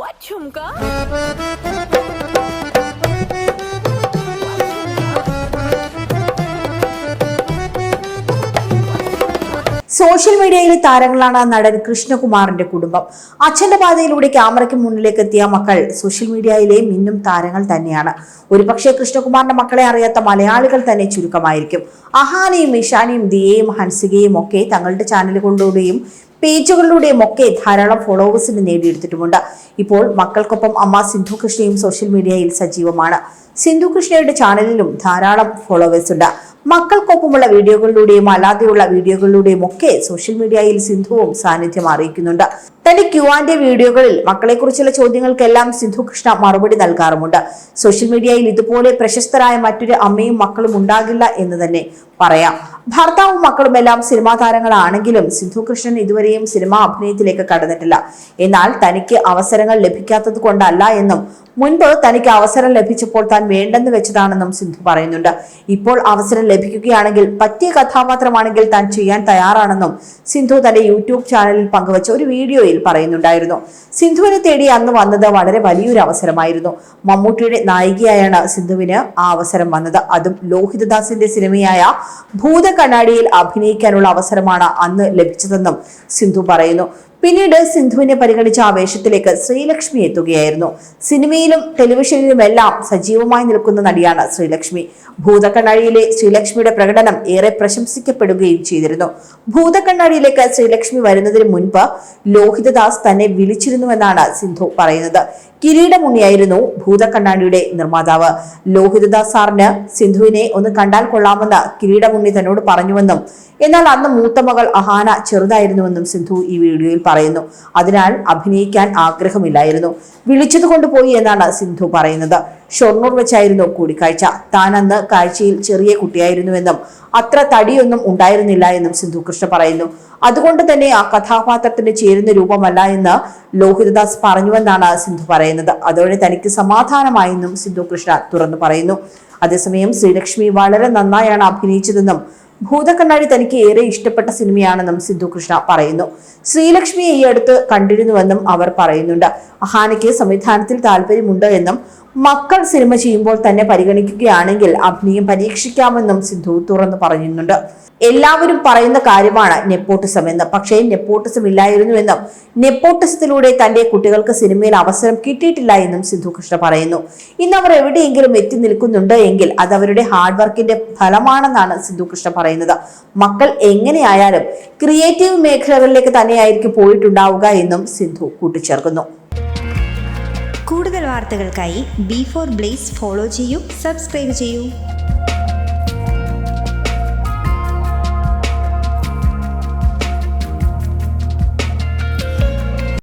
What झुमका? Social മീഡിയയിലെ താരങ്ങളാണ് നടൻ കൃഷ്ണകുമാറിന്റെ കുടുംബം. അച്ഛന്റെ പാതയിലൂടെ ക്യാമറയ്ക്ക് മുന്നിലേക്ക് എത്തിയ മക്കൾ സോഷ്യൽ മീഡിയയിലെ മിന്നും താരങ്ങൾ തന്നെയാണ്. ഒരുപക്ഷെ കൃഷ്ണകുമാറിന്റെ മക്കളെ അറിയാത്ത മലയാളികൾ തന്നെ ചുരുക്കമായിരിക്കും. അഹാനയും ഇഷാനയും ദിയയും ഹൻസികയും ഒക്കെ തങ്ങളുടെ ചാനലുകളിലൂടെയും പേജുകളിലൂടെയും ഒക്കെ ധാരാളം ഫോളോവേഴ്സിന് നേടിയെടുത്തിട്ടുമുണ്ട്. ഇപ്പോൾ മക്കൾക്കൊപ്പം അമ്മ സിന്ധു കൃഷ്ണയും സോഷ്യൽ മീഡിയയിൽ സജീവമാണ്. സിന്ധു കൃഷ്ണയുടെ ചാനലിലും ധാരാളം ഫോളോവേഴ്സ് ഉണ്ട്. മക്കൾക്കൊപ്പമുള്ള വീഡിയോകളിലൂടെയും അല്ലാതെയുള്ള വീഡിയോകളിലൂടെയും ഒക്കെ സോഷ്യൽ മീഡിയയിൽ സിന്ധുവും സാന്നിധ്യം അറിയിക്കുന്നുണ്ട്. തന്റെ Q&A വീഡിയോകളിൽ മക്കളെക്കുറിച്ചുള്ള ചോദ്യങ്ങൾക്കെല്ലാം സിന്ധു കൃഷ്ണ മറുപടി നൽകാറുമുണ്ട്. സോഷ്യൽ മീഡിയയിൽ ഇതുപോലെ പ്രശസ്തരായ മറ്റൊരു അമ്മയും മക്കളും ഉണ്ടാകില്ല എന്ന് തന്നെ പറയാം. ഭർത്താവും മക്കളും എല്ലാം സിനിമാ താരങ്ങളാണെങ്കിലും സിന്ധു കൃഷ്ണൻ ഇതുവരെയും സിനിമാ അഭിനയത്തിലേക്ക് കടന്നിട്ടില്ല. എന്നാൽ തനിക്ക് അവസരങ്ങൾ ലഭിക്കാത്തത് കൊണ്ടല്ല എന്നും മുൻപ് തനിക്ക് അവസരം ലഭിച്ചപ്പോൾ താൻ വേണ്ടെന്ന് വെച്ചതാണെന്നും സിന്ധു പറയുന്നുണ്ട്. ഇപ്പോൾ അവസരം ലഭിക്കുകയാണെങ്കിൽ പറ്റിയ കഥാപാത്രമാണെങ്കിൽ താൻ ചെയ്യാൻ തയ്യാറാണെന്നും സിന്ധു തന്റെ യൂട്യൂബ് ചാനലിൽ പങ്കുവച്ച ഒരു വീഡിയോയിൽ പറയുന്നുണ്ടായിരുന്നു. സിന്ധുവിനെ തേടി അന്ന് വന്നത് വളരെ വലിയൊരു അവസരമായിരുന്നു. മമ്മൂട്ടിയുടെ നായികയായാണ് സിന്ധുവിന് ആ അവസരം വന്നത്. അതും ലോഹിതദാസിന്റെ സിനിമയായ ഭൂതക്കണ്ണാടിയിൽ അഭിനയിക്കാനുള്ള അവസരമാണ് അന്ന് ലഭിച്ചതെന്നും സിന്ധു പറയുന്നു. പിന്നീട് സിന്ധുവിനെ പരിഗണിച്ച ആ വേഷത്തിലേക്ക് ശ്രീലക്ഷ്മി എത്തുകയായിരുന്നു. സിനിമയിലും ടെലിവിഷനിലുമെല്ലാം സജീവമായി നിൽക്കുന്ന നടിയാണ് ശ്രീലക്ഷ്മി. ഭൂതക്കണ്ണാടിയിലെ ശ്രീലക്ഷ്മിയുടെ പ്രകടനം ഏറെ പ്രശംസിക്കപ്പെടുകയും ചെയ്തിരുന്നു. ഭൂതക്കണ്ണാടിയിലേക്ക് ശ്രീലക്ഷ്മി വരുന്നതിന് മുൻപ് ലോഹിതദാസ് തന്നെ വിളിച്ചിരുന്നുവെന്നാണ് സിന്ധു പറയുന്നത്. കിരീടമുണ്ണിയായിരുന്നു ഭൂതക്കണ്ണാടിയുടെ നിർമ്മാതാവ്. ലോഹിതദാസ് സാറിന് സിന്ധുവിനെ ഒന്ന് കണ്ടാൽ കൊള്ളാമെന്ന് കിരീടമുണ്ണി തന്നോട് പറഞ്ഞുവെന്നും എന്നാൽ അന്ന് മൂത്ത മകൾ അഹാന ചെറുതായിരുന്നുവെന്നും സിന്ധു ഈ വീഡിയോയിൽ പറയുന്നു. അതിനാൽ അഭിനയിക്കാൻ ആഗ്രഹമില്ലായിരുന്നു, വിളിച്ചത് കൊണ്ടുപോയി എന്നാണ് സിന്ധു പറയുന്നത്. ഷൊർണൂർ വെച്ചായിരുന്നു കൂടിക്കാഴ്ച. താൻ അന്ന് കാഴ്ചയിൽ ചെറിയ കുട്ടിയായിരുന്നുവെന്നും അത്ര തടിയൊന്നും ഉണ്ടായിരുന്നില്ല എന്നും സിന്ധു കൃഷ്ണ പറയുന്നു. അതുകൊണ്ട് തന്നെ ആ കഥാപാത്രത്തിന് ചേരുന്ന രൂപമല്ല എന്ന് ലോഹിതദാസ് പറഞ്ഞുവെന്നാണ് സിന്ധു പറയുന്നത്. അതോടെ തനിക്ക് സമാധാനമായെന്നും സിന്ധു കൃഷ്ണ തുറന്നു പറയുന്നു. അതേസമയം ശ്രീലക്ഷ്മി വളരെ നന്നായാണ് അഭിനയിച്ചതെന്നും ഭൂതക്കണ്ണാടി തനിക്ക് ഏറെ ഇഷ്ടപ്പെട്ട സിനിമയാണെന്നും സിന്ധു കൃഷ്ണ പറയുന്നു. ശ്രീലക്ഷ്മിയെ ഈ അടുത്ത് കണ്ടിരുന്നുവെന്നും അവർ പറയുന്നുണ്ട്. അഹാനയ്ക്ക് സംവിധാനത്തിൽ താല്പര്യമുണ്ട് എന്നും മക്കൾ സിനിമ ചെയ്യുമ്പോൾ തന്നെ പരിഗണിക്കുകയാണെങ്കിൽ അഭിനയം പരീക്ഷിക്കാമെന്നും സിന്ധു തുറന്നു പറയുന്നുണ്ട്. എല്ലാവരും പറയുന്ന കാര്യമാണ് നെപ്പോട്ടിസം എന്ന്. പക്ഷേ നെപ്പോട്ടിസം ഇല്ലായിരുന്നുവെന്നും നെപ്പോട്ടിസത്തിലൂടെ തന്റെ കുട്ടികൾക്ക് സിനിമയിൽ അവസരം കിട്ടിയിട്ടില്ല എന്നും സിന്ധു കൃഷ്ണ പറയുന്നു. ഇന്ന് അവർ എവിടെയെങ്കിലും എത്തി നിൽക്കുന്നുണ്ട് എങ്കിൽ അത് അവരുടെ ഹാർഡ് വർക്കിന്റെ ഫലമാണെന്നാണ് സിന്ധു കൃഷ്ണ പറയുന്നത്. മക്കൾ എങ്ങനെയായാലും ക്രിയേറ്റീവ് മേഖലകളിലേക്ക് തന്നെയായിരിക്കും പോയിട്ടുണ്ടാവുക എന്നും സിന്ധു കൂട്ടിച്ചേർക്കുന്നു. കൂടുതൽ വാർത്തകൾക്കായി B4 Blaze ഫോളോ ചെയ്യൂ, സബ്സ്ക്രൈബ് ചെയ്യൂ.